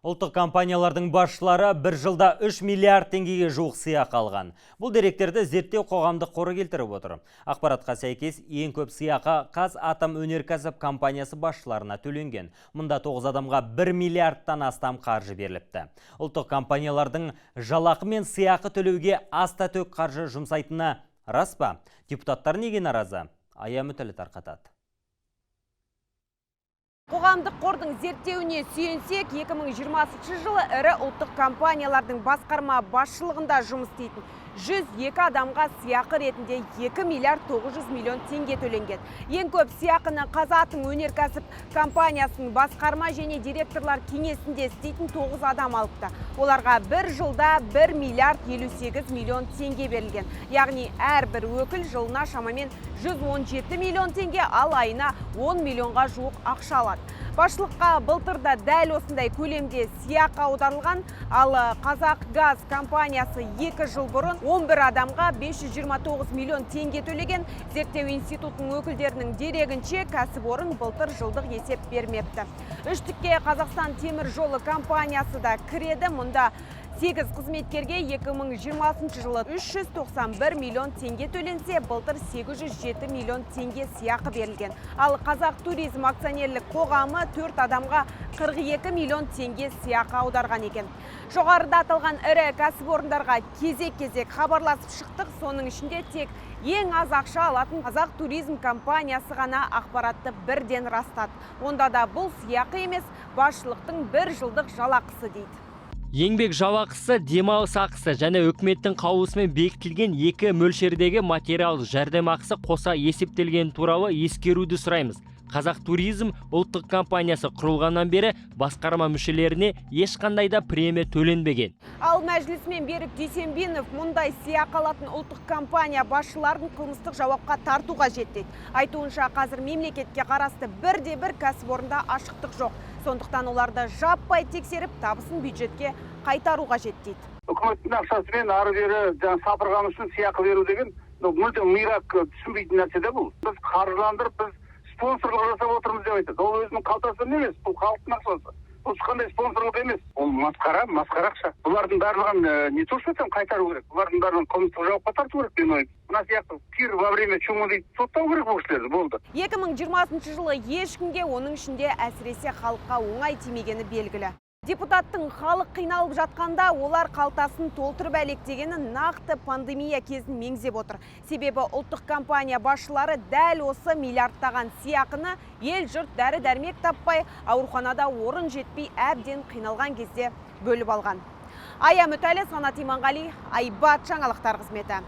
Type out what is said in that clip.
Ұлттық компаниялардың басшылары бір жылда 3 миллиард теңгеге жуық сыйақы алған. Бұл деректерді зерттеу қоғамдық қоры келтіріп отыр. Ақпаратқа сәйкес, ең көп сыйақы Қазатомөнеркәсіп компаниясы басшыларына төленген. Мұнда 9 адамға 1 миллиардтан астам қаржы беріліпті. Ұлттық компаниялардың жалақы мен сыйақы төлеуге аста-төк қаржы жұмсайтыны рас па? Депутаттар неге наразы? Аямүтәлі тарқатады. Қоғамдық қордың зерттеуіне сүйенсек, 2020 жылы ірі ұлттық компаниялардың басқарма басшылығында жұмыс істейтін 102 адамға сыйақы ретінде 2 миллиард 900 миллион теңге төленген. Ең көп сыйақыны Қазатомөнеркәсіп компаниясының басқарма және директорлар кеңесінде істейтін 9 адам алыпты. Оларға бір жылда 1 миллиард 58 миллион теңге берілген. Яғни әрбір өкіл жылына шамамен 117 миллион теңге, ал айына 10 миллионға жуық ақша алады. Басшылыққа былтырда дәл осындай көлемде сыйақы аударылған, ал Қазақгаз компаниясы 2 жыл бұрын 11 адамға 529 миллион теңге төлеген. Зерттеу институтының өкілдерінің дерегінше кәсіпорын былтыр жылдық есеп бермепті. Үштікке Қазақстан темір жолы компаниясы да кіреді. Мұнда 8 қызметкерге 2020 жылы 391 миллион теңге төленсе, былтыр 807 миллион теңге сыйақы берілген. Ал Қазақ туризм акционерлік қоғамы 4 адамға 42 миллион теңге сыйақы аударған екен. Жоғарыда аталған ірі кәсіпорындарға кезек-кезек хабарласып шықтық. Соның ішінде тек ең аз ақша алатын Қазақ туризм компаниясы ғана ақпаратты бірден растады. Онда да бұл сыйақы емес, басшылықтың бір жылдық жалақысы дейді. Еңбек жалақысы, демалыс ақысы және үкіметтің қаулысымен бекітілген екі мөлшердегі материал жәрдемақысы қоса есептелген туралы ескеруді сұраймыз. Қазақ туризм ұлттық компаниясы құрылғаннан бері басқарма мүшелеріне ешқандай да премия төленбеген. Ал мәжілісмен Берік Дүйсенбинов мұндай сыйақы алатын ұлттық компания басшыларын қылмыстық жауапқа тартуға жетті. Айтуынша, қазір мемлекетке қарасты бірде-бір кәсіпорында ашықтық жоқ. Сондықтан оларды жаппай тексеріп, табысын бюджетке қайтаруға жетті. Үкіметтің ақшасымен ары-бері сапырғаны үшін сыйақы беру деген мүлде мирақ түсінбейтін нәрсе де бұл. Біз қаржыландырып, біз спонсорлық жасап отырмыз деп айтады. Ол өзінің қалтасынан емес, бұл халықтың ақшасы. Бұл қандай спонсорлық емес. Ол масқара ақша. Бұлардың барлығын не то что там қайтару керек. Бұлардың барлығын қылмыстық жауапқа тарту керек деген ой. Мына сияқты пир во время чумы дейді, соттау керек бұл кісілерді, болды. 2020 жылы ешкімге, оның ішінде әсіресе халыққа оңай тимегені белгілі. Депутаттың халық қиналып жатқанда олар қалтасын толтырып әлектегені нақты пандемия кезін меңзеп отыр. Себебі ұлттық компания басшылары дәл осы миллиардтаған сыйақыны ел жұрт дәрі-дәрмек таппай, ауруханада орын жетпей әбден қиналған кезде бөліп алған. Аямүтәлі, Санат Иманғали, Айбат жаңалықтар қызметі.